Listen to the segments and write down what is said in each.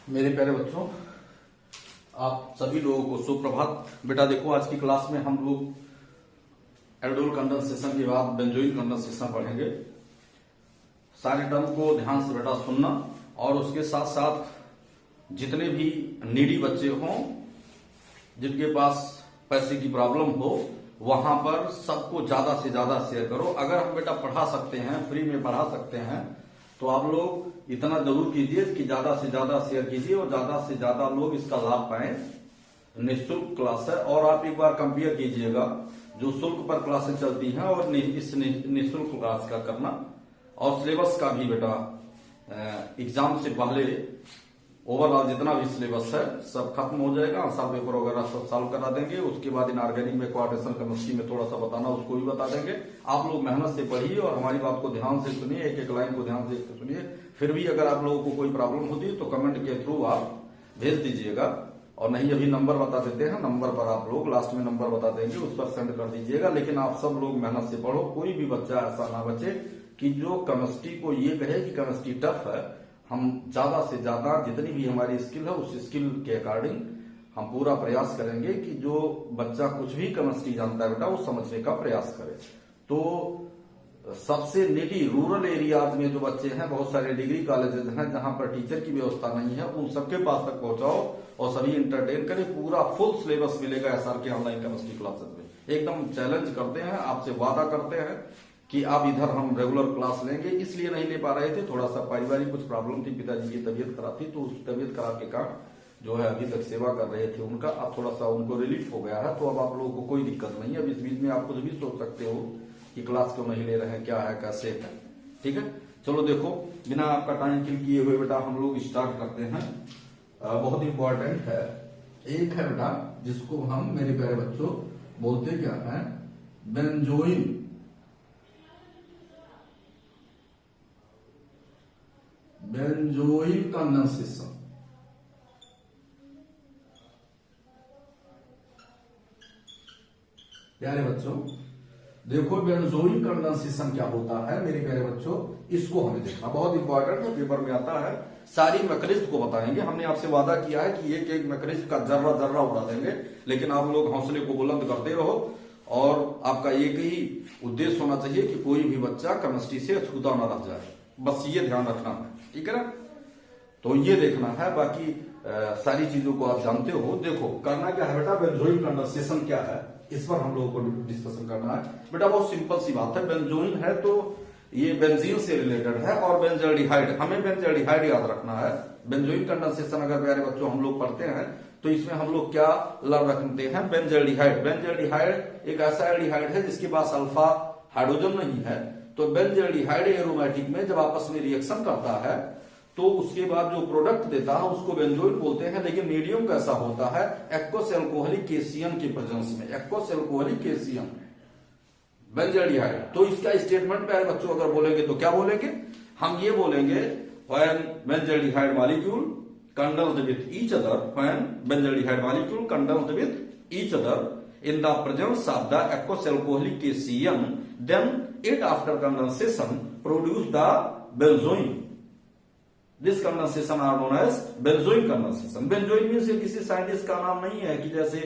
मेरे प्यारे बच्चों, आप सभी लोगों को सुप्रभात। बेटा देखो, आज की क्लास में हम लोग एल्डोल कंडेंसेशन के बाद बेंजोइल कंडेंसेशन पढ़ेंगे। सारे टर्म को ध्यान से बेटा सुनना, और उसके साथ साथ जितने भी नीडी बच्चे हों, जिनके पास पैसे की प्रॉब्लम हो, वहां पर सबको ज्यादा से ज्यादा शेयर करो। अगर हम बेटा पढ़ा सकते हैं, फ्री में पढ़ा सकते हैं, तो आप लोग इतना जरूर कीजिए कि ज्यादा से ज्यादा शेयर कीजिए और ज्यादा से ज्यादा लोग इसका लाभ पाएं। निःशुल्क क्लास है, और आप एक बार कंपेयर कीजिएगा जो शुल्क पर क्लासेस चलती हैं और इस निःशुल्क क्लास का करना। और सिलेबस का भी बेटा एग्जाम से पहले ओवरऑल जितना भी सिलेबस है सब खत्म हो जाएगा। आंसर पेपर वगैरह सब सॉल्व करा देंगे। उसके बाद इनऑर्गेनिक में क्वाड्रेशन केमिस्ट्री में थोड़ा सा बताना, उसको भी बता देंगे। आप लोग मेहनत से पढ़िए और हमारी बात को ध्यान से सुनिए, एक एक लाइन को ध्यान से सुनिए। फिर भी अगर आप लोगों को कोई प्रॉब्लम होती है तो कमेंट के थ्रू आप भेज दीजिएगा, और नहीं अभी नंबर बता देते हैं, नंबर पर आप लोग लास्ट में नंबर बता देंगे, उस पर सेंड कर दीजिएगा। लेकिन आप सब लोग मेहनत से पढ़ो, कोई भी बच्चा ऐसा ना बचे कि जो केमिस्ट्री को ये कहे कि केमिस्ट्री टफ है। हम ज्यादा से ज्यादा जितनी भी हमारी स्किल है उस स्किल के अकॉर्डिंग हम पूरा प्रयास करेंगे कि जो बच्चा कुछ भी केमिस्ट्री जानता है बेटा वो समझने का प्रयास करे। तो सबसे नीडी रूरल एरियाज में जो बच्चे हैं, बहुत सारे डिग्री कॉलेजेस हैं जहां पर टीचर की व्यवस्था नहीं है, उन सबके पास तक पहुंचाओ और सभी इंटरटेन करें। पूरा फुल सिलेबस मिलेगा एसआर के ऑनलाइन केमिस्ट्री क्लासेस में। एकदम चैलेंज करते हैं, आपसे वादा करते हैं कि आप इधर हम रेगुलर क्लास लेंगे। इसलिए नहीं ले पा रहे थे, थोड़ा सा पारिवारिक कुछ प्रॉब्लम थी, पिताजी की तबीयत खराब थी, तो उस तबीयत खराब के कारण जो है अभी तक सेवा कर रहे थे उनका, अब थोड़ा सा उनको रिलीफ हो गया है। तो अब आप लोगों को कोई दिक्कत नहीं है। अब इस बीच में आप कुछ भी सोच सकते हो कि क्लास क्यों नहीं ले रहे हैं, क्या है, कैसे है। ठीक है, चलो देखो, बिना आपका टाइम किल किए हुए बेटा हम लोग स्टार्ट करते हैं। बहुत इंपॉर्टेंट है, एक है बेटा जिसको हम मेरे प्यारे बच्चों बोलते क्या है, बेंजोइल कंडेंसेशन। प्यारे बच्चों देखो, बेंजोइल कंडेंसेशन क्या होता है मेरे प्यारे बच्चों, इसको हमें देखना बहुत इंपॉर्टेंट है, पेपर में आता है। सारी मैकेनिज्म को बताएंगे। हमने आपसे वादा किया है कि एक एक मैकेनिज्म का जर्रा जर्रा उड़ा देंगे, लेकिन आप लोग हौसले को बुलंद करते रहो और आपका एक ही उद्देश्य होना चाहिए कि कोई भी बच्चा केमिस्ट्री से अछूता ना रह जाए। बस ये ध्यान रखना है, ठीक है ना। तो ये देखना है, बाकी सारी चीजों को आप जानते हो। देखो करना क्या है बेटा, बेंजोइल कंडेंसेशन क्या है, इस पर हम लोगों को डिस्कशन करना है। बेटा बहुत सिंपल सी बात है, बेंजोइल है तो ये बेंजीन से रिलेटेड है, और बेंजल्डिहाइड, हमें बेंजल्डिहाइड याद रखना है। बेंजोइल कंडेंसेशन अगर प्यारे बच्चों हम लोग पढ़ते हैं तो इसमें हम लोग क्या लड़ रखते हैं, बेंजल्डिहाइड। बेंजल्डिहाइड एक ऐसा एल्डिहाइड है जिसके पास अल्फा हाइड्रोजन नहीं है। तो बेंजल्डिहाइड एरोमेटिक में जब आपस में रिएक्शन करता है तो उसके बाद जो प्रोडक्ट देता है उसको बेंजोइल बोलते हैं। लेकिन मीडियम कैसा होता है, एक्वस एल्कोहलिक केशियन के प्रेजेंस में, एक्वस एल्कोहलिक केशियन बेंजल्डिहाइड। तो इसका स्टेटमेंट प्यारे बच्चों अगर बोलेंगे तो क्या बोलेंगे, हम ये बोलेंगे, when benzaldehyde molecule condensed with each other, when benzaldehyde molecule condensed with each other in the presence of the aqueous alcoholic KCN, then it after condensation produce the benzoin. This condensation are known as benzoyl condensation. Benzoyl means ये किसी scientist का नाम नहीं है कि जैसे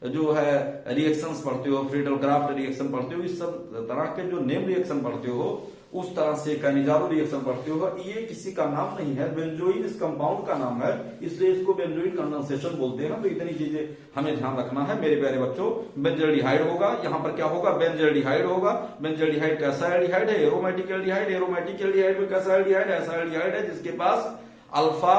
जो है रिएक्शंस पढ़ते हो, फ्रीडल क्राफ्ट रिएक्शन पढ़ते हो, इस सब तरह के जो नेम रिएक्शन पढ़ते हो, उस तरह से कैनिजारो रिएक्शन पढ़ते हो, ये किसी का नाम नहीं है। बेंजोइल इस कंपाउंड का नाम है, इसलिए इसको बेंजोइल कंडेंसेशन बोलते हैं। तो इतनी चीजें हमें ध्यान रखना है मेरे प्यारे बच्चों। बेंजल्डिहाइड होगा, यहाँ पर क्या होगा, बेंजल्डिहाइड होगा। बेंजल्डिहाइड कैसा एल्डिहाइड है, एरोमेटिक एल्डिहाइड। एरोमेटिक एल्डिहाइड में कैसा एल्डिहाइड है, ऐसा एल्डिहाइड है जिसके पास अल्फा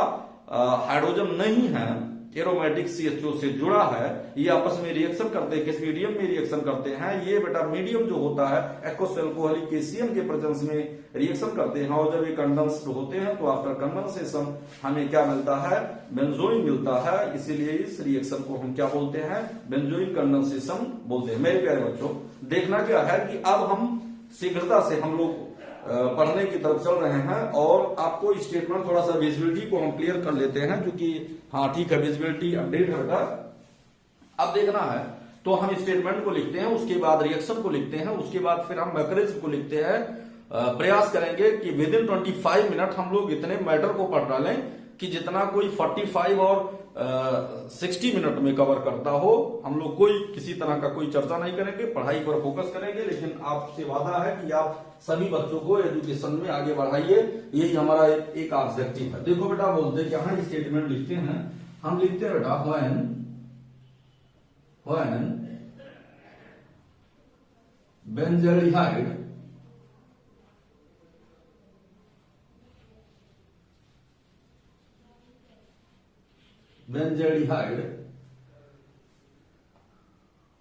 हाइड्रोजन नहीं है, एरोमेटिक CHO से जुड़ा है। ये आपस में रिएक्शन करते हैं, किस मीडियम में रिएक्शन करते हैं, ये बेटा मीडियम जो होता है एक्वस एल्कोहलिक केशियन के प्रेजेंस में रिएक्शन करते हैं। और जब ये कंडेंस्ड होते हैं तो आफ्टर कंडेंसेशन हमें क्या मिलता है, बेंजोइन मिलता है। इसीलिए इस रिएक्शन को हम क्या बोलते हैं, बेंजोइल कंडेंसेशन बोलते हैं। मेरे प्यारे बच्चों देखना क्या है कि अब हम शीघ्रता से हम लोग पढ़ने की तरफ चल रहे हैं, और आपको स्टेटमेंट थोड़ा सा विजिबिलिटी को हम क्लियर कर लेते हैं, क्योंकि हाँ ठीक है विजिबिलिटी अपडेट है बेटा। अब देखना है तो हम स्टेटमेंट को लिखते हैं, उसके बाद रिएक्शन को लिखते हैं, उसके बाद फिर हम मैकेनिज्म को लिखते हैं। प्रयास करेंगे कि विद इन 25 मिनट हम लोग इतने मैटर को पढ़ डालें कि जितना कोई 45 और 60 मिनट में कवर करता हो। हम लोग कोई किसी तरह का कोई चर्चा नहीं करेंगे, पढ़ाई पर फोकस करेंगे, लेकिन आपसे वादा है कि आप सभी बच्चों को एजुकेशन में आगे बढ़ाइए, यही हमारा एक ऑब्जेक्टिव है। देखो बेटा, बोलते हैं यहाँ स्टेटमेंट लिखते हैं, हम लिखते हैं बेटा when benzaldehyde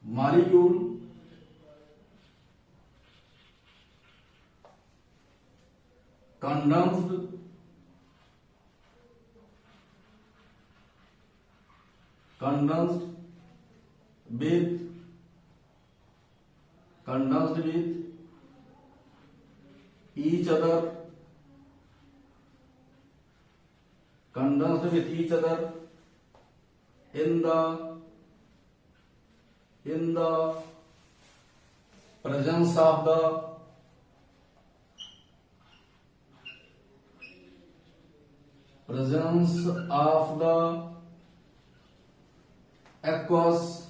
molecule condensed with each other in the presence of the aqueous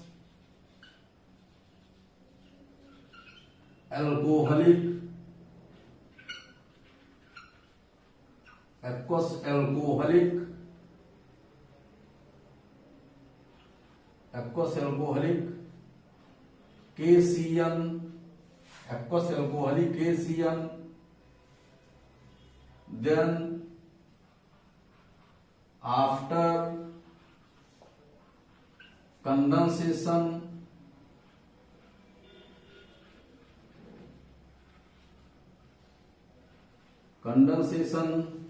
alcoholic KCN, then after condensation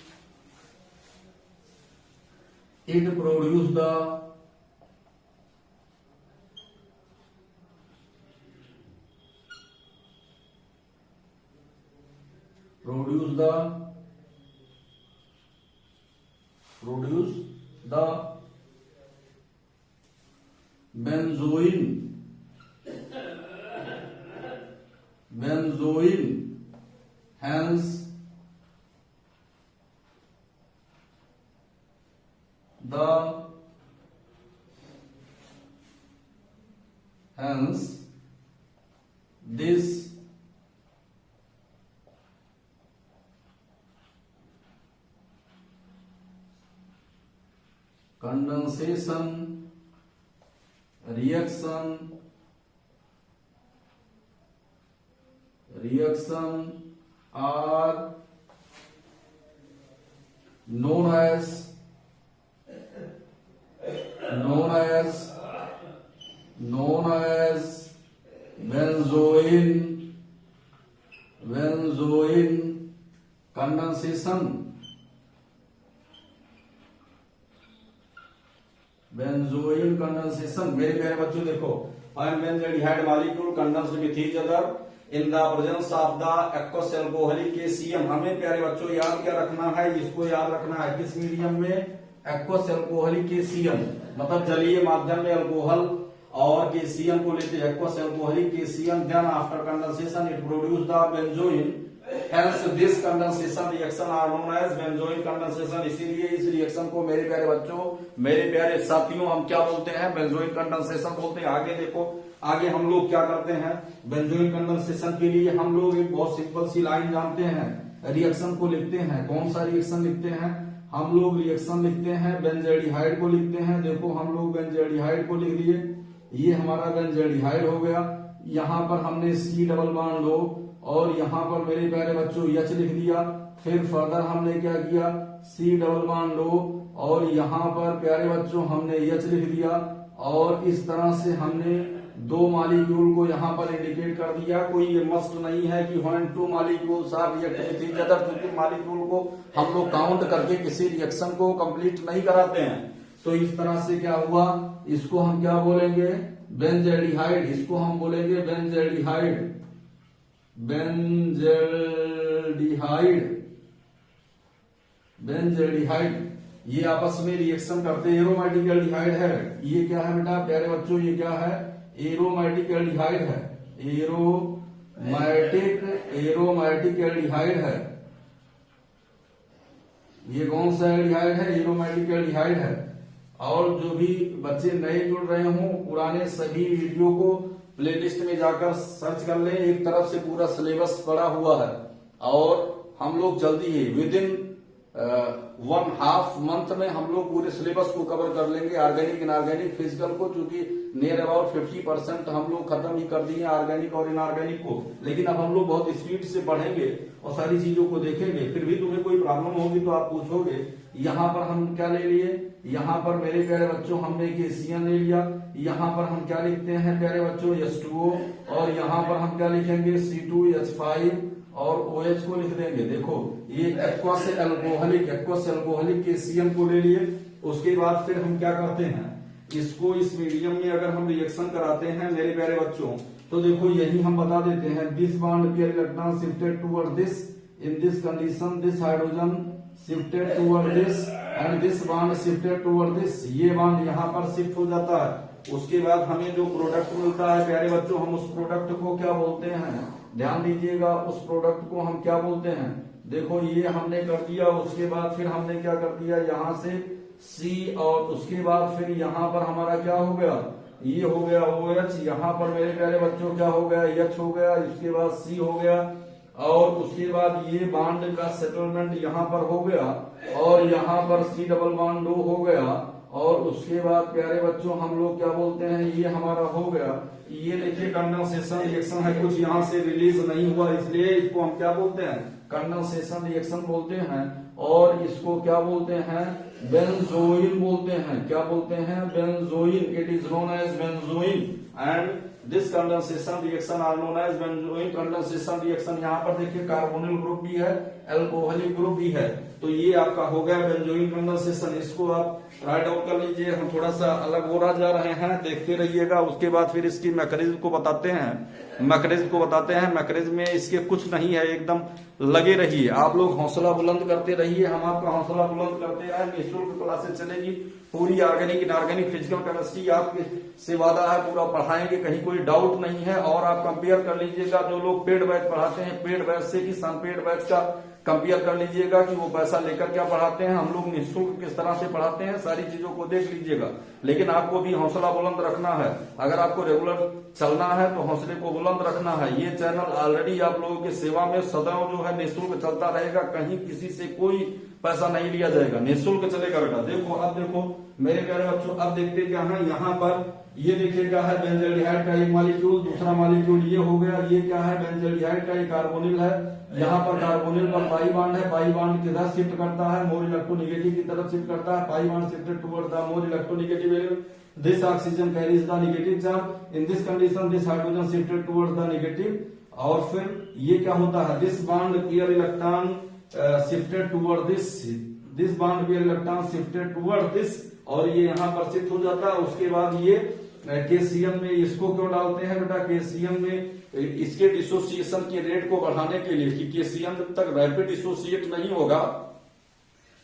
it produce the benzoin, hence this condensation reaction are known as benzoin condensation. मेरे प्यारे बच्चों देखो, when benzaldehyde molecule condensed with each other in the presence of the aqueous alcoholic KCM, हमें प्यारे बच्चों याद क्या रखना है, इसको याद रखना है किस मीडियम में, एक्वस एल्कोहलिक KCM, मतलब जलीय माध्यम में अल्कोहल और KCM को लेते हैं aqueous alcoholic KCM, then after condensation it produce the benzoin, hence this condensation reaction are known as benzoin condensation. इसीलिए इस रिएक्शन को मेरे प्यारे बच्चों, मेरे प्यारे साथियों, हम क्या बोलते हैं, बेंजोइन कंडेंसेशन बोलते हैं। आगे देखो, आगे हम लोग क्या करते हैं, बेंजोइन कंडेंसेशन के लिए हम लोग एक बहुत सिंपल सी लाइन जानते हैं, रिएक्शन को लिखते हैं। कौन सा रिएक्शन लिखते हैं, हम लोग रिएक्शन लिखते हैं बेंजल्डिहाइड को लिखते हैं। देखो हम लोग बेंजल्डिहाइड को लिख दिए, ये हमारा बेंजल्डिहाइड हो गया, यहाँ पर हमने C डबल बॉन्ड O और यहाँ पर मेरे प्यारे बच्चों H लिख दिया। फिर फर्दर हमने क्या किया, C डबल बॉन्ड O और यहाँ पर प्यारे बच्चों हमने H लिख दिया, और इस तरह से हमने दो मॉलिक्यूल को यहाँ पर इंडिकेट कर दिया। कोई ये मस्ट नहीं है कि when two molecules are react with each other, क्योंकि मॉलिक्यूल को हम लोग काउंट करके किसी रिएक्शन को कंप्लीट नहीं कराते हैं। तो इस तरह से क्या हुआ, इसको हम क्या बोलेंगे, बेंजल्डिहाइड, इसको हम बोलेंगे बेंजल्डिहाइड, बेंजल्डिहाइड। ये आपस में रिएक्शन करते हैं, एरोमेटिक एल्डिहाइड है। ये क्या है बेटा प्यारे बच्चों, ये क्या है, एरोमेटिक एल्डिहाइड है, एरोमेटिक एल्डिहाइड है। ये कौन सा एल्डिहाइड है? एरोमेटिक एल्डिहाइड है। और जो भी बच्चे नए जुड़ रहे हों, पुराने सभी वीडियो को प्लेलिस्ट में जाकर सर्च कर लें। एक तरफ से पूरा सिलेबस पड़ा हुआ है और हम लोग जल्दी ही विद इन 1.5 मंथ में हम लोग पूरे सिलेबस को कवर कर लेंगे, ऑर्गेनिक इनऑर्गेनिक फिजिकल को, क्योंकि नियर अबाउट 50% हम लोग खत्म ही कर दिए ऑर्गेनिक और इनऑर्गेनिक को। लेकिन अब हम लोग बहुत स्पीड से पढ़ेंगे और सारी चीजों को देखेंगे। फिर भी तुम्हें कोई प्रॉब्लम होगी तो आप पूछोगे। यहाँ पर हम क्या ले लिए? यहाँ पर मेरे प्यारे बच्चों हमने KCN ले लिया। यहाँ पर हम क्या लिखते हैं प्यारे बच्चों? H2O। और यहाँ पर हम क्या लिखेंगे? C2H5 और OH को लिख देंगे। देखो ये एक्वस एल्कोहलिक KCN को ले लिए। उसके बाद फिर हम क्या करते हैं? इसको इस मीडियम में अगर हम रिएक्शन कराते हैं मेरे प्यारे बच्चों, तो देखो यही हम बता देते हैं, this bond pair electron shifted toward this, in this condition this hydrogen shifted toward this and this bond shifted toward this. ये बॉन्ड यहाँ पर शिफ्ट हो जाता है। उसके बाद हमें जो प्रोडक्ट मिलता है प्यारे बच्चों, हम उस प्रोडक्ट को क्या बोलते हैं? ध्यान दीजिएगा, उस प्रोडक्ट को हम क्या बोलते हैं? देखो ये हमने कर दिया। उसके बाद फिर हमने क्या कर दिया? यहाँ से C और उसके बाद फिर यहाँ पर हमारा क्या हो गया? ये हो गया OH। यहाँ पर मेरे प्यारे बच्चों क्या हो गया? H हो गया। इसके बाद C हो गया और उसके बाद ये बॉन्ड का सेटलमेंट यहाँ पर हो गया और यहाँ पर C डबल बॉन्ड O हो गया। और उसके बाद प्यारे बच्चों हम लोग क्या बोलते हैं? ये हमारा हो गया। ये देखिए कंडेंसेशन रिएक्शन है, कुछ यहाँ से रिलीज नहीं हुआ, इसलिए इसको हम क्या बोलते हैं? कंडेंसेशन रिएक्शन बोलते हैं। और इसको क्या बोलते हैं? बेंजोइन बोलते हैं। क्या बोलते हैं? Benzoin. It is known as benzoin and this condensation reaction are known as benzoin condensation reaction. यहाँ पर देखिए कार्बोनिल ग्रुप भी है, एल्कोहलिक ग्रुप भी है, तो ये आपका हो गया बेंजोइन कंडेंसेशन। इसको आप राइट डाउन कर लीजिए। हम थोड़ा सा अलग हो जा रहे हैं, देखते रहिएगा। उसके बाद फिर इसकी मैकेनिज्म को बताते हैं। मैकेनिज्म में इसके कुछ नहीं है, एकदम लगे रहिए। आप लोग हौसला बुलंद करते रहिए, हम आपका हौसला बुलंद करते रहे। निःशुल्क क्लासेस चलेगी, पूरी ऑर्गेनिक इनऑर्गेनिक फिजिकल केमिस्ट्री आपके से वादा है पूरा पढ़ाएंगे, कहीं कोई डाउट नहीं है। और आप कंपेयर कर लीजिएगा, जो लोग पेड बैच पढ़ाते हैं पेड बैच से कि अनपेड बैच का कंपेयर कर लीजिएगा कि वो पैसा लेकर क्या पढ़ाते हैं, हम लोग निःशुल्क किस तरह से पढ़ाते हैं, सारी चीजों को देख लीजिएगा। लेकिन आपको भी हौसला बुलंद रखना है। अगर आपको रेगुलर चलना है तो हौसले को बुलंद रखना है। ये चैनल ऑलरेडी आप लोगों की सेवा में सदैव जो है निःशुल्क चलता रहेगा, कहीं किसी से कोई पैसा नहीं लिया जाएगा, निःशुल्क चलेगा बेटा। देखो अब देखो मेरे प्यारे बच्चों, अब देखते क्या है यहाँ पर। ये देखिए क्या है? बेंजल्डिहाइड का एक मॉलिक्यूल, दूसरा मॉलिक्यूल ये हो गया। ये क्या है? बेंजल्डिहाइड का एक कार्बोनिल है। यहाँ पर कार्बोनिल पर पाई बॉन्ड है। पाई बॉन्ड किधर शिफ्ट करता है? मोर इलेक्ट्रोनेगेटिव की तरफ शिफ्ट करता है। पाई bond shifted toward the more electronegative element. This oxygen carries the negative charge. In this condition this hydrogen shifted toward the negative. और फिर ये क्या होता है? This bond pair electron shifted toward this bond pair electron shifted toward this, और ये यहाँ पर शिफ्ट हो जाता है। उसके बाद ये KCN में इसको क्यों डालते हैं बेटा? KCN में इसके डिसोसिएशन के रेट को बढ़ाने के लिए, कि KCN जब तक रैपिड डिसोसिएट नहीं होगा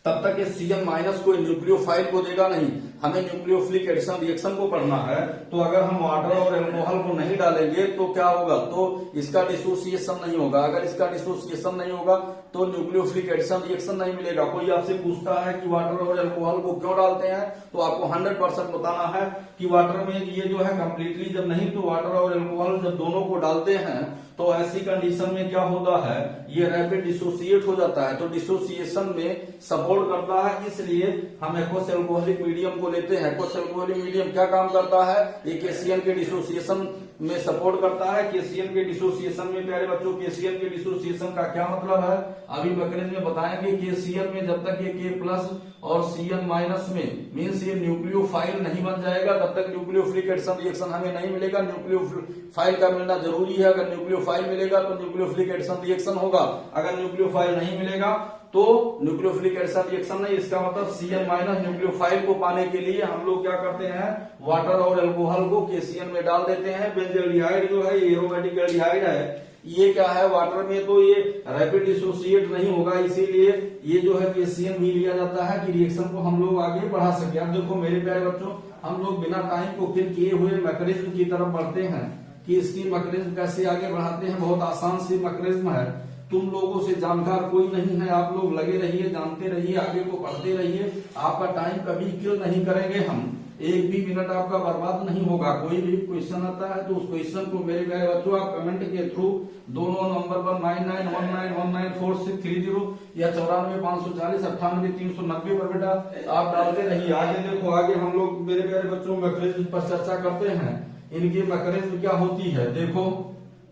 तब तक ये CN माइनस को न्यूक्लियोफाइल को देगा नहीं। हमें न्यूक्लियोफिलिक एडिशन रिएक्शन को पढ़ना है, तो अगर हम वाटर और एल्कोहल को नहीं डालेंगे तो क्या होगा? तो इसका डिसोसिएशन नहीं होगा। अगर इसका डिसोसिएशन नहीं होगा तो न्यूक्लियोफिलिक एडिशन रिएक्शन नहीं मिलेगा। कोई आपसे पूछता है कि वाटर और एल्कोहल को क्यों डालते हैं, तो आपको 100% बताना है कि वाटर में ये जो है कंप्लीटली जब नहीं, तो वाटर और एल्कोहल जब दोनों को डालते हैं तो ऐसी कंडीशन में क्या होता है? ये रैपिड डिसोसिएट हो जाता है, तो डिसोसिएशन में सपोर्ट करता है। इसलिए हम एक्वस एल्कोहलिक मीडियम को लेते हैं। एक्वस एल्कोहलिक मीडियम क्या काम करता है? ये KCN के डिसोसिएशन में सपोर्ट करता है। KCN के डिसोसिएशन में प्यारे बच्चों, KCN के डिसोसिएशन का क्या मतलब है अभी मैकेनिज्म में बताएंगे। KCN में जब तक ये K+ और CN- में मीन्स ये न्यूक्लियोफाइल नहीं बन जाएगा, तब तक न्यूक्लियोफिलिक एडिशन रिएक्शन हमें नहीं मिलेगा। न्यूक्लियोफाइल का मिलना जरूरी है। अगर न्यूक्लियोफाइल मिलेगा तो न्यूक्लियोफिलिक एडिशन रिएक्शन होगा। अगर न्यूक्लियोफाइल नहीं मिलेगा तो न्यूक्लियोफिलिक एडिशन रिएक्शन नहीं। इसका मतलब CN- न्यूक्लियोफाइल को पाने के लिए हम लोग क्या करते हैं? वाटर और एल्कोहल को KCN में डाल देते हैं। बेंजल्डिहाइड जो है एरोमेटिक एल्डिहाइड है। ये क्या है? वाटर में तो ये रैपिड डिसोसिएट नहीं होगा, इसीलिए ये जो है KCN भी लिया जाता है कि रिएक्शन को हम लोग आगे बढ़ा सके। अब देखो मेरे प्यारे बच्चों, हम लोग बिना टाइम को किल किए हुए मैकेनिज्म की तरफ बढ़ते हैं कि इसकी मैकेनिज्म कैसे आगे बढ़ाते हैं। बहुत आसान सी मैकेनिज्म है। तुम लोगों से जानकार कोई नहीं है। आप लोग लगे रहिए, जानते रहिए, आगे को पढ़ते रहिए। आपका टाइम कभी किल नहीं करेंगे हम, एक भी मिनट आपका बर्बाद नहीं होगा। कोई भी क्वेश्चन आता है तो उस क्वेश्चन को मेरे प्यारे बच्चों आप कमेंट के थ्रू दोनों नंबर पर 9919194630 या 9454098390 पर बेटा आप डालते रहिए। आगे देखो, आगे हम लोग मेरे प्यारे बच्चों मैकेनिज्म पर चर्चा करते हैं। इनकी मैकेनिज्म क्या होती है, देखो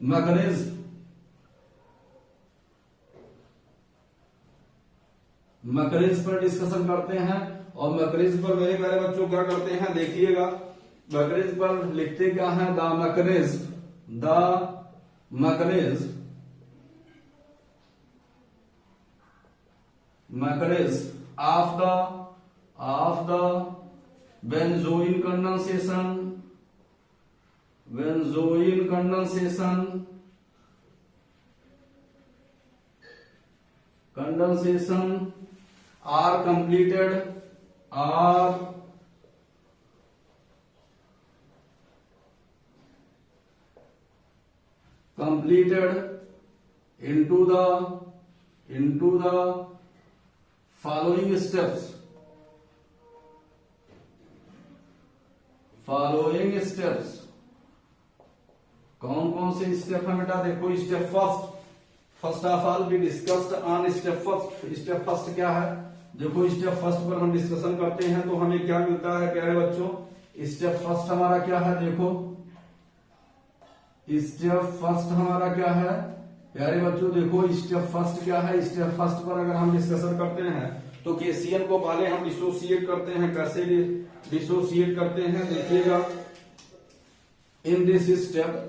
मैकेनिज्म पर डिस्कशन करते हैं। और मैकेनिज्म पर मेरे प्यारे बच्चों क्या करते हैं, देखिएगा मैकेनिज्म पर लिखते क्या है, the mechanism of the benzoin condensation are completed into the following steps कौन से स्टेप है बेटा, देखो step first of all we discussed on step first क्या है, देखो स्टेप फर्स्ट पर हम डिस्कशन करते हैं तो हमें क्या मिलता है प्यारे बच्चों। स्टेप फर्स्ट हमारा क्या है, देखो स्टेप फर्स्ट हमारा क्या है प्यारे बच्चों, देखो स्टेप फर्स्ट क्या है। स्टेप फर्स्ट पर अगर हम डिस्कशन करते हैं तो केसीएल को पहले हम डिसोसिएट करते हैं। कैसे डिसोसिएट करते हैं, देखिएगा इन this step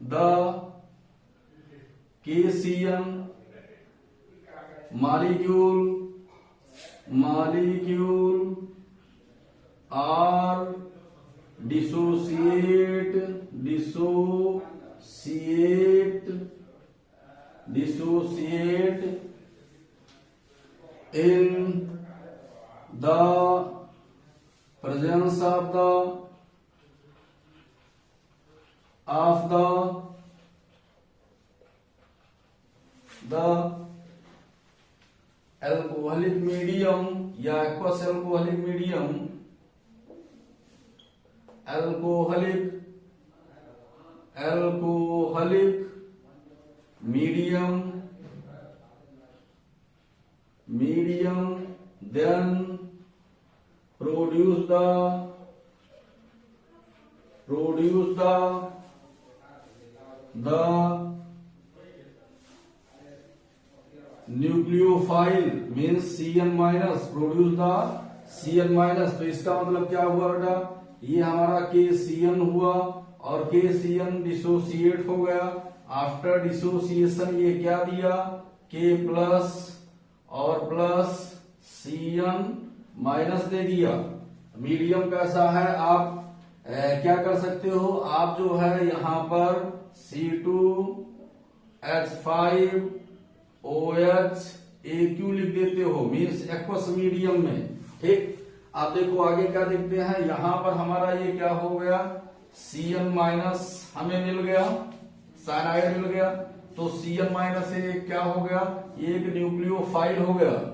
the KCN molecule are dissociate in the presence of the alcoholic medium या aqueous alcoholic medium then produce the nucleophile means Cn minus, produce the Cn minus। तो इसका मतलब क्या हुआ बेटा, ये हमारा KCN हुआ और KCN डिसोसिएट हो गया। आफ्टर डिसोसिएशन ये क्या दिया, K प्लस और प्लस Cn माइनस दे दिया। मीडियम कैसा है, आप क्या कर सकते हो, आप जो है यहां पर C2H5OH AQ लिख देते हो, मीन्स एक्वस मीडियम में। ठीक, आप देखो आगे क्या देखते हैं, यहां पर हमारा ये क्या हो गया, Cn माइनस हमें मिल गया, साइनाइड मिल गया। तो Cn माइनस से क्या हो गया, एक न्यूक्लियोफाइल हो गया,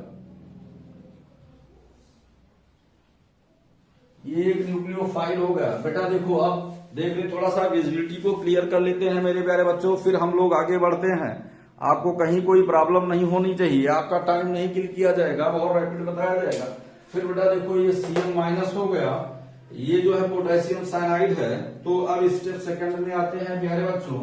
ये एक न्यूक्लियोफाइल हो गया। बेटा देखो अब देख रहे, थोड़ा सा विजिबिलिटी को क्लियर कर लेते हैं मेरे प्यारे बच्चों, फिर हम लोग आगे बढ़ते हैं। आपको कहीं कोई प्रॉब्लम नहीं होनी चाहिए, आपका टाइम नहीं किल किया जाएगा, और रैपिड बताया जाएगा। फिर बेटा देखो ये Cn माइनस हो गया, ये जो है पोटेशियम साइनाइड है। तो अब स्टेप सेकंड में आते हैं प्यारे बच्चों,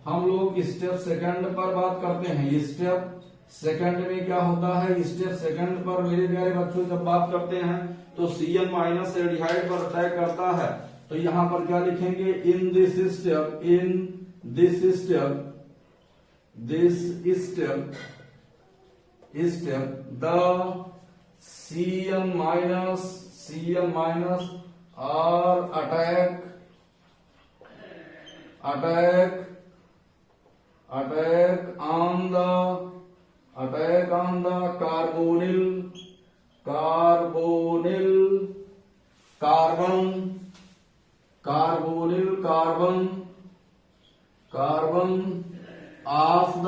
हम लोग स्टेप सेकंड पर बात करते हैं। स्टेप सेकंड में क्या होता है, स्टेप सेकंड पर मेरे प्यारे बच्चों जब बात करते हैं तो Cn माइनस एल्डिहाइड पर अटैक करता है। तो यहां पर क्या लिखेंगे, in this step the Cn minus और attack on carbon, carbonyl carbon, carbon of the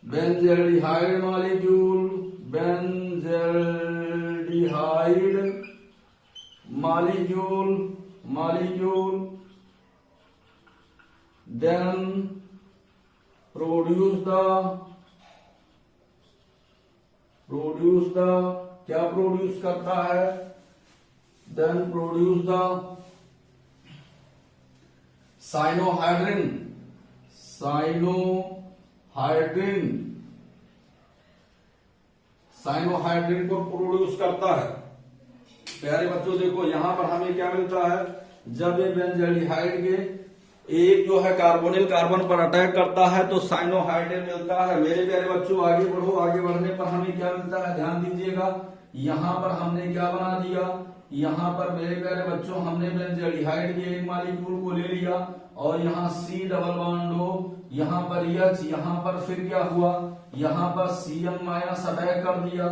benzaldehyde molecule, benzaldehyde molecule, molecule then produce the क्या प्रोड्यूस करता है, then produce the cyanohydrin, cyanohydrin, cyanohydrin को प्रोड्यूस करता है। प्यारे बच्चों देखो यहां पर हमें क्या मिलता है, जब ये बेंजल्डिहाइड के एक जो है कार्बोनिल कार्बन पर अटैक करता है तो साइनोहाइड्रिन मिलता है। मेरे प्यारे बच्चों आगे बढ़ो, आगे बढ़ने पर हमें क्या मिलता है, ध्यान दीजिएगा। यहां पर हमने क्या बना दिया, यहां पर मेरे प्यारे बच्चों हमने बेंजल्डिहाइड के एक मॉलिक्यूल को ले लिया और यहाँ C डबल बॉन्ड हो, यहाँ पर H, यहाँ पर फिर क्या हुआ, यहाँ पर Cn माइनस अटैक कर दिया।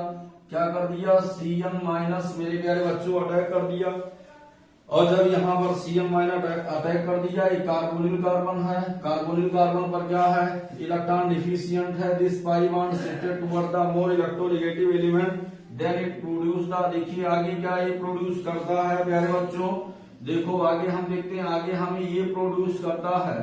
क्या कर दिया, Cn माइनस मेरे प्यारे बच्चों अटैक कर दिया। और जब यहाँ पर Cn माइनस अटैक कर दिया, एक कार्बोनिल कार्बन है, कार्बोनिल कार्बन पर क्या है, इलेक्ट्रॉन डिफिशियंट है, this pi bond shifted toward the more electronegative element, then it produce the, देखिए आगे क्या ये प्रोड्यूस करता है प्यारे बच्चों। देखो आगे हम देखते हैं, आगे हमें ये प्रोड्यूस करता है,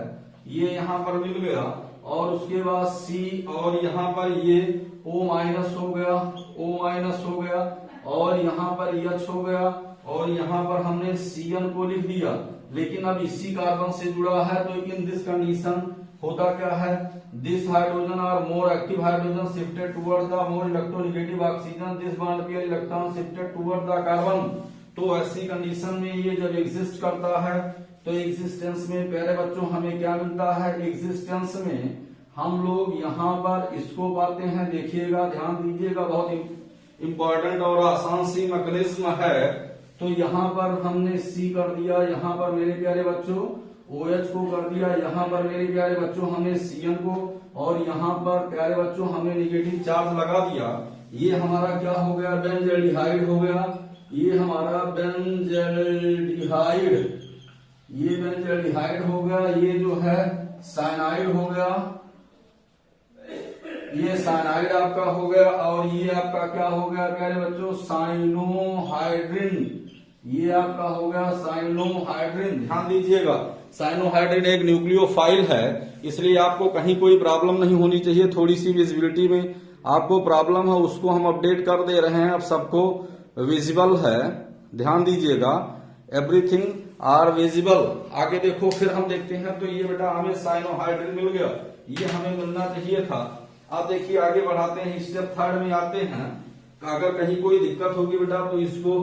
ये यहाँ पर मिल गया और उसके बाद C और यहाँ पर ये O माइनस हो गया, O माइनस हो गया और यहाँ पर H हो गया और यहाँ पर हमने Cn को लिख दिया। लेकिन अब इसी कार्बन से जुड़ा है तो इन दिस कंडीशन होता क्या है, दिस हाइड्रोजन और more active hydrogen shifted toward the more electronegative oxygen, this bond pair electron shifted toward the carbon. तो ऐसी कंडीशन में ये जब एग्जिस्ट करता है तो एग्जिस्टेंस में प्यारे बच्चों हमें क्या मिलता है, एग्जिस्टेंस में हम लोग यहाँ पर इसको पाते हैं। देखिएगा ध्यान दीजिएगा, बहुत इंपॉर्टेंट और आसान सी मैकेनिज्म है। तो यहाँ पर हमने C कर दिया, यहाँ पर मेरे प्यारे बच्चों OH को कर दिया, यहाँ पर मेरे प्यारे बच्चों हमने Cn को, और यहाँ पर प्यारे बच्चों हमने निगेटिव चार्ज लगा दिया। ये हमारा क्या हो गया, बेंजल्डिहाइड हो गया। ये हमारा बेंजल्डिहाइड, ये बेंजल्डिहाइड हो गया। ये जो है साइनाइड हो गया, ये साइनाइड आपका हो गया और ये आपका क्या हो गया प्यारे बच्चों, साइनोहाइड्रिन। ये आपका हो गया साइनोहाइड्रिन। ध्यान दीजिएगा साइनोहाइड्रिन एक न्यूक्लियोफाइल है, इसलिए आपको कहीं कोई प्रॉब्लम नहीं होनी चाहिए। थोड़ी सी विजिबिलिटी में आपको प्रॉब्लम है, उसको हम अपडेट कर दे रहे हैं, अब सबको विजिबल है। ध्यान दीजिएगा, एवरीथिंग आर विजिबल। आगे देखो फिर हम देखते हैं, तो ये बेटा हमें साइनोहाइड्रिन मिल गया, ये हमें मिलना चाहिए था। अब देखिए आगे बढ़ाते हैं, स्टेप थर्ड में आते हैं। अगर कहीं कोई दिक्कत होगी बेटा तो इसको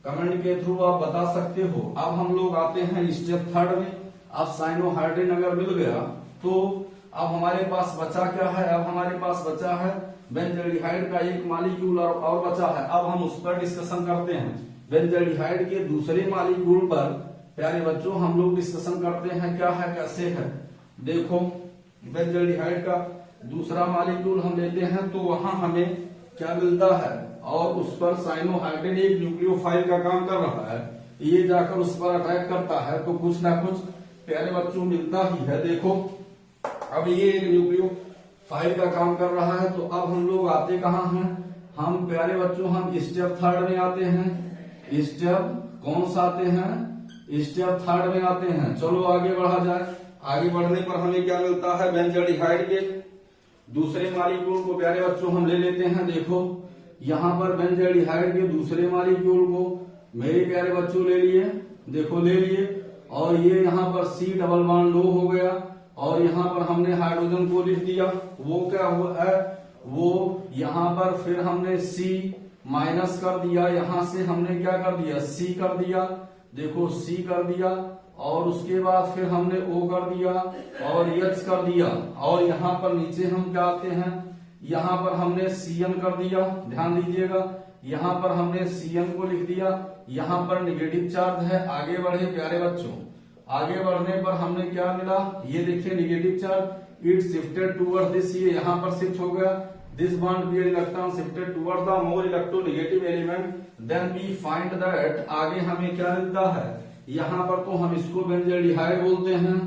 कमेंट के थ्रू आप बता सकते हो। अब हम लोग आते हैं स्टेप थर्ड में। अब साइनोहाइड्रिन अगर मिल गया तो अब हमारे पास बचा क्या है, अब हमारे पास बचा है बेंजल्डिहाइड का एक मॉलिक्यूल और बचा है। अब हम उस पर डिस्कशन करते हैं। बेंजल्डिहाइड के दूसरे मॉलिक्यूल पर प्यारे बच्चों हम लोग डिस्कशन करते हैं, क्या है कैसे है। देखो बेंजल्डिहाइड का दूसरा मॉलिक्यूल हम लेते हैं तो वहां हमें क्या मिलता है, और उस पर साइनोहाइड्रिन एक न्यूक्लियोफाइल का काम कर रहा है। ये जाकर उस पर अटैक करता है तो कुछ ना कुछ प्यारे बच्चों मिलता ही है। देखो अब ये एक न्यूक्लियोफाइल का काम कर रहा है। तो अब हम लोग आते कहाँ हैं, हम प्यारे बच्चों हम स्टेप थर्ड में आते हैं। स्टेप कौन सा आते हैं, स्टेप थर्ड में आते हैं। चलो आगे बढ़ा जाए। आगे बढ़ने पर हमें क्या मिलता है, बेंजल्डिहाइड के दूसरे मॉलिक्यूल को प्यारे बच्चों हम ले लेते हैं। देखो यहाँ पर बेंजल्डिहाइड के दूसरे मॉलिक्यूल को मेरे प्यारे बच्चों ले लिए, देखो ले लिए, और ये यहाँ पर C डबल बॉन्ड O हो गया और यहाँ पर हमने हाइड्रोजन को लिख दिया। वो क्या हुआ है, वो यहाँ पर फिर हमने C माइनस कर दिया, यहाँ से हमने क्या कर दिया, C कर दिया। देखो C कर दिया और उसके बाद फिर हमने O कर दिया और H कर दिया, और यहाँ पर नीचे हम क्या आते हैं, यहाँ पर हमने Cn कर दिया। ध्यान दीजिएगा यहाँ पर हमने Cn को लिख दिया, यहाँ पर निगेटिव चार्ज है। आगे बढ़े प्यारे बच्चों, आगे बढ़ने पर हमने क्या मिला, ये देखिए negative charge, it shifted towards this, ये यहाँ पर शिफ्ट हो गया this bond pair electron shifted toward the more electronegative element, then we find that आगे हमें क्या मिलता है, यहाँ पर तो हम इसको बेंजल्डिहाइड बोलते हैं,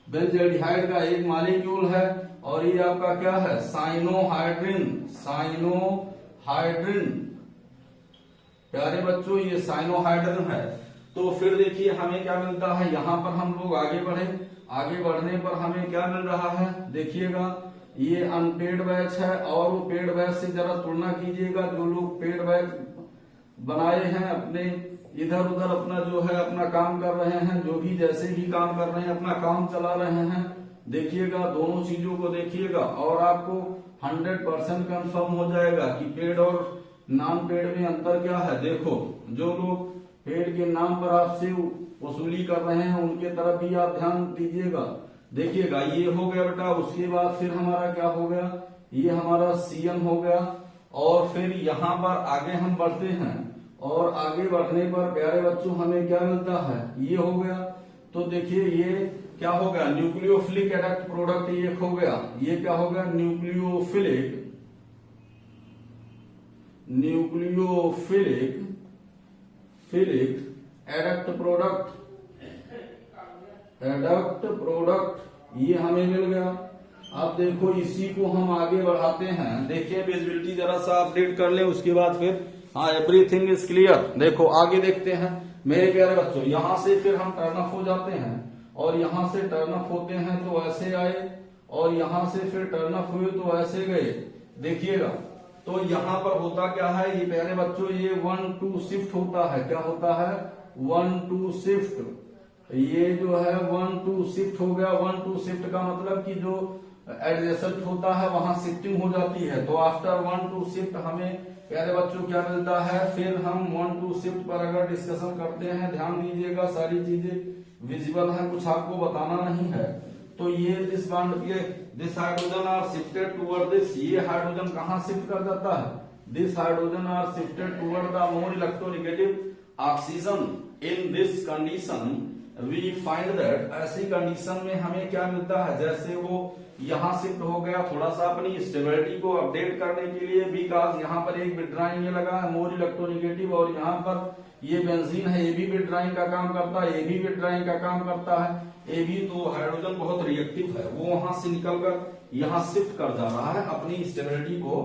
बेंजल्डिहाइड का एक मॉलिक्यूल है और ये आपका क्या है, साइनोहाइड्रिन। प्यारे बच्चों ये साइनोहाइड्रिन है। तो फिर देखिए हमें क्या मिलता है, यहाँ पर हम लोग आगे बढ़े, आगे बढ़ने पर हमें क्या मिल रहा है, देखिएगा ये अनपेड बैच है और वो पेड बैच से जरा तुलना कीजिएगा। जो लोग पेड बैच बनाए हैं अपने इधर उधर अपना जो है अपना काम कर रहे हैं, जो भी जैसे भी काम कर रहे हैं अपना काम चला रहे हैं, देखिएगा दोनों चीजों को देखिएगा और आपको 100% कंफर्म हो जाएगा कि पेड और नॉन पेड में अंतर क्या है। देखो जो लोग पेड के नाम पर आपसे वसूली कर रहे हैं उनके तरफ भी आप ध्यान दीजिएगा। देखिएगा ये हो गया बेटा, उसके बाद फिर हमारा क्या हो गया, ये हमारा CN हो गया और फिर यहाँ पर आगे हम बढ़ते हैं और आगे बढ़ने पर प्यारे बच्चों हमें क्या मिलता है, ये हो गया। तो देखिए ये क्या हो गया, न्यूक्लियोफिलिक एडक्ट प्रोडक्ट ये हो गया, ये क्या हो गया, न्यूक्लियोफिलिक एडक्ट प्रोडक्ट ये हमें मिल गया। अब देखो इसी को हम आगे बढ़ाते हैं, देखिए विजिबिलिटी जरा सा अपडेट कर ले उसके बाद फिर हाँ एवरीथिंग इज क्लियर। देखो आगे देखते हैं मेरे प्यारे बच्चों, यहां से फिर हम टर्न अप हो जाते हैं और यहां से टर्न अप होते हैं तो ऐसे आए और यहां से फिर टर्न अप हुए तो ऐसे गए। देखिएगा तो यहां पर होता क्या है, ये प्यारे बच्चों ये 1-2 शिफ्ट होता है, क्या होता है 1-2 शिफ्ट। ये जो है 1-2 शिफ्ट हो गया। 1-2 शिफ्ट का मतलब कि जो एडजेसेंट होता है वहां शिफ्टिंग हो जाती है। तो आफ्टर 1-2 शिफ्ट हमें प्यारे बच्चों क्या मिलता है, फिर हम 1-2 शिफ्ट पर अगर डिस्कशन करते हैं, ध्यान दीजिएगा सारी चीजें विजिबल है, कुछ आपको बताना नहीं है। तो ये दिस बॉन्ड ये this hydrogen are shifted toward this, ये हाइड्रोजन कहाँ शिफ्ट कर जाता है, this hydrogen are shifted toward the more electronegative oxygen. In this condition we find that, ऐसी कंडीशन में हमें क्या मिलता है, जैसे वो यहाँ शिफ्ट हो गया, थोड़ा सा अपनी स्टेबिलिटी को अपडेट करने के लिए, बिकॉज यहाँ पर एक विड्राइंग ये लगा है मोर इलेक्ट्रोनेगेटिव और यहाँ पर ये बेंजीन है, ये भी विड्राइंग का काम करता है, ये भी विड्राइंग का काम करता है, ये भी तो हाइड्रोजन बहुत रिएक्टिव है, वो वहां से निकलकर यहाँ शिफ्ट कर जा रहा है अपनी स्टेबिलिटी को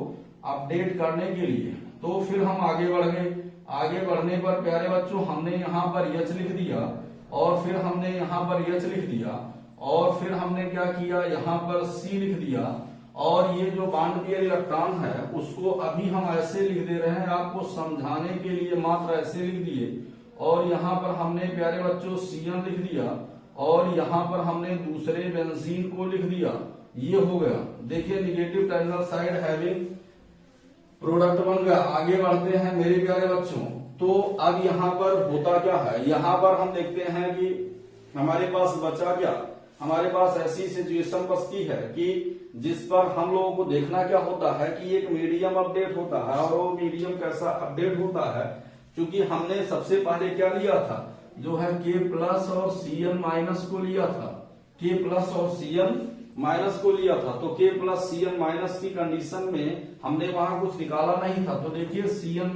अपडेट करने के लिए। तो फिर हम आगे बढ़ गए, आगे बढ़ने पर प्यारे बच्चों हमने यहाँ पर H लिख दिया और फिर हमने यहाँ पर H लिख दिया और फिर हमने क्या किया, यहाँ पर C लिख दिया और ये जो बॉन्ड पेयर इलेक्ट्रॉन है उसको अभी हम ऐसे लिख दे रहे हैं आपको समझाने के लिए, मात्र ऐसे लिख दिए और यहाँ पर हमने प्यारे बच्चों CN लिख दिया और यहाँ पर हमने दूसरे बेंजीन को लिख दिया, ये हो गया। देखिए negative terminal side having product बन गया। आगे बढ़ते हैं मेरे प्यारे बच्चों, तो अब यहाँ पर होता क्या है, यहाँ पर हम देखते हैं कि हमारे पास बचा क्या, हमारे पास ऐसी सिचुएशन बचती है कि जिस पर हम लोगों को देखना क्या होता है कि एक मीडियम अपडेट होता है और वो मीडियम कैसा अपडेट होता है, क्योंकि हमने सबसे पहले क्या लिया था, जो है K+ और Cn- को लिया था, K+ और Cn- को लिया था। तो K+ Cn- की कंडीशन में हमने वहां कुछ निकाला नहीं था। तो देखिए Cn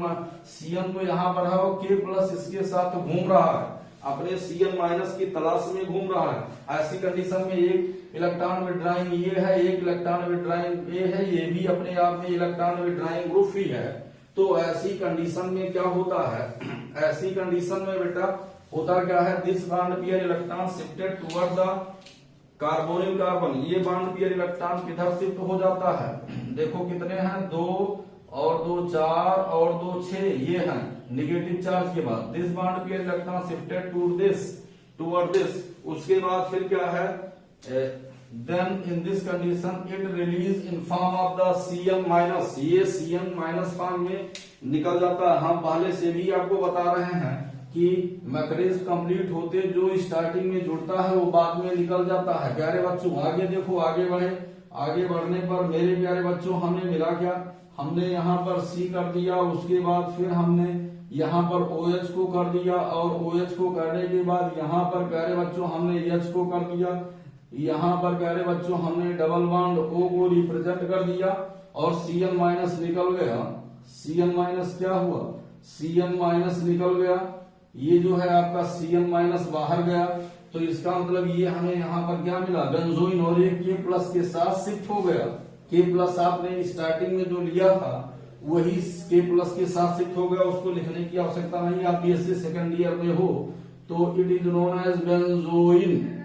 तो यहाँ पर है और K+ इसके साथ घूम रहा है, अपने Cn- की तलाश में घूम रहा है। ऐसी कंडीशन में एक इलेक्ट्रॉन विड्राइंग ये है, एक इलेक्ट्रॉन विड्राइंग ये है, ये भी अपने आप में इलेक्ट्रॉन विड्राइंग ग्रुप ही है। तो ऐसी कंडीशन में क्या होता है, ऐसी कंडीशन में बेटा होता क्या है, this bond pair electron shifted toward the carbonyl carbon, ये बॉन्ड पेयर इलेक्ट्रॉन किधर शिफ्ट हो जाता है, देखो कितने हैं, 2 और 2 4 और 2 6, ये हैं निगेटिव चार्ज के बाद। This bond pair electron shifted toward this, उसके बाद फिर क्या है, then in this condition it release in form of the Cn-, ये Cn- फॉर्म में निकल जाता है। हम पहले से भी आपको बता रहे हैं कि मैकेनिज्म कंप्लीट होते जो स्टार्टिंग में जुड़ता है वो बाद में निकल जाता है। प्यारे बच्चों आगे देखो, आगे बढ़े, आगे बढ़ने पर मेरे प्यारे बच्चों हमें मिला क्या, हमने यहाँ पर C कर दिया, उसके बाद फिर हमने यहाँ पर OH को कर दिया और OH को करने के बाद यहाँ पर प्यारे बच्चों हमने H को कर दिया, यहाँ पर प्यारे बच्चों हमने डबल बॉन्ड O को रिप्रेजेंट कर दिया और Cn माइनस निकल गया। Cn माइनस क्या हुआ, Cn माइनस निकल गया, ये जो है आपका Cn माइनस बाहर गया, तो इसका मतलब ये हमें यहाँ पर क्या मिला, बेंजोइन, और ये K प्लस के साथ शिफ्ट हो गया। K प्लस आपने स्टार्टिंग में जो लिया था वही K प्लस के साथ शिफ्ट हो गया, उसको लिखने की आवश्यकता नहीं, आप BSc सेकेंड ईयर में हो तो it is known as benzoin.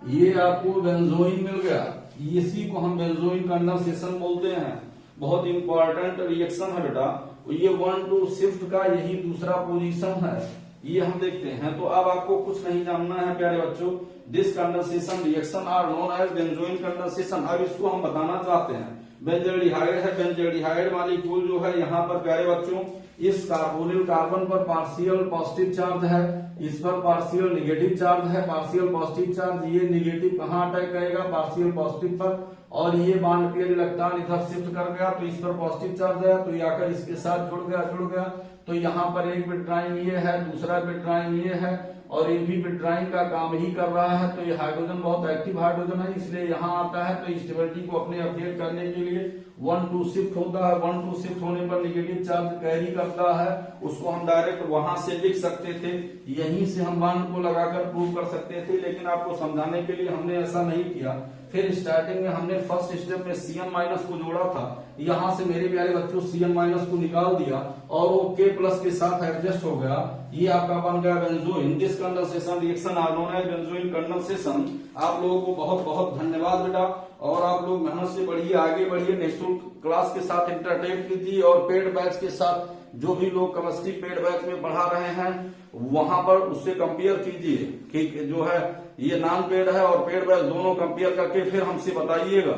ये आपको बेंजोइन मिल गया, इसी को हम बेंजोइन कंडेंसेशन बोलते हैं। बहुत इंपॉर्टेंट रिएक्शन है बेटा, ये 1,2 शिफ्ट का यही दूसरा पोजीशन है, ये हम देखते हैं। तो अब आपको कुछ नहीं जानना है प्यारे बच्चों, this condensation reaction are known as benzoin condensation. अब इसको हम बताना चाहते हैं, बेंजल्डिहाइड है, बेंजल्डिहाइड मॉलिक्यूल जो है यहाँ पर प्यारे बच्चों इस कार्बोनिल कार्बन पर पार्शियल पॉजिटिव चार्ज है, इस पर पार्शियल नेगेटिव चार्ज है। पार्शियल पॉजिटिव चार्ज ये नेगेटिव कहाँ अटैक करेगा, पार्शियल पॉजिटिव पर, और ये बॉन्ड पेयर इलेक्ट्रॉन इधर शिफ्ट कर गया तो इस पर पॉजिटिव चार्ज है, तो ये आकर इसके साथ जुड़ गया। तो यहाँ पर एक विट्राइन ये है, दूसरा विट्राइन ये है, और ये भी विट्राइन का काम ही कर रहा है। तो ये हाइड्रोजन बहुत एक्टिव हाइड्रोजन है, इसलिए यहाँ आता है। तो स्टेबिलिटी को अपने अपडेट करने के लिए 1,2 शिफ्ट होता है। 1,2 शिफ्ट होने पर नेगेटिव चार्ज कैरी करता है, उसको हम डायरेक्ट वहां से लिख सकते थे, यहीं से हम बॉन्ड को लगाकर प्रूव कर सकते थे, लेकिन आपको समझाने के लिए हमने ऐसा नहीं किया। फिर स्टार्टिंग में हमने फर्स्ट स्टेप में Cn माइनस को जोड़ा था, यहां से मेरे प्यारे बच्चों Cn माइनस को निकाल दिया और वो K प्लस के साथ एडजस्ट हो गया, ये आपका बन गया benzoin. This condensation reaction are known as benzoin condensation. आप लोगों को बहुत बहुत धन्यवाद बेटा, और आप लोग मेहनत से बढ़िए, आगे बढ़िए, निःशुल्क क्लास के साथ इंटरटेन कीजिए, और पेड बैच के साथ जो भी लोग केमिस्ट्री पेड बैच में पढ़ा रहे हैं वहां पर उससे कंपेयर कीजिए कि जो है ये नॉन पेड है और पेड बैच, दोनों कंपेयर करके फिर हमसे बताइएगा,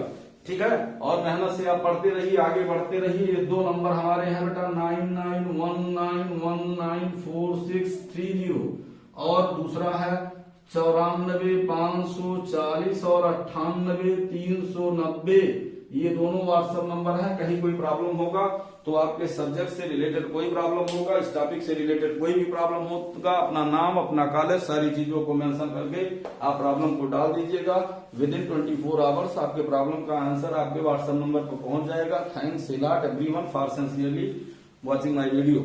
ठीक है। और मेहनत से आप पढ़ते रहिए, आगे बढ़ते रहिए। ये 2 नंबर हमारे हैं बेटा 9919194630, और दूसरा है 94,540 और 98,390। ये दोनों व्हाट्सएप नंबर है। कहीं कोई प्रॉब्लम होगा तो आपके सब्जेक्ट से रिलेटेड कोई प्रॉब्लम होगा, इस टॉपिक से रिलेटेड कोई भी प्रॉब्लम होगा, अपना नाम, अपना कॉलेज, सारी चीजों को मेंशन करके आप प्रॉब्लम को डाल दीजिएगा। विद इन 24 आवर्स आपके प्रॉब्लम का आंसर आपके व्हाट्सएप नंबर पर पहुंच जाएगा। Thanks a lot everyone for sincerely watching my video.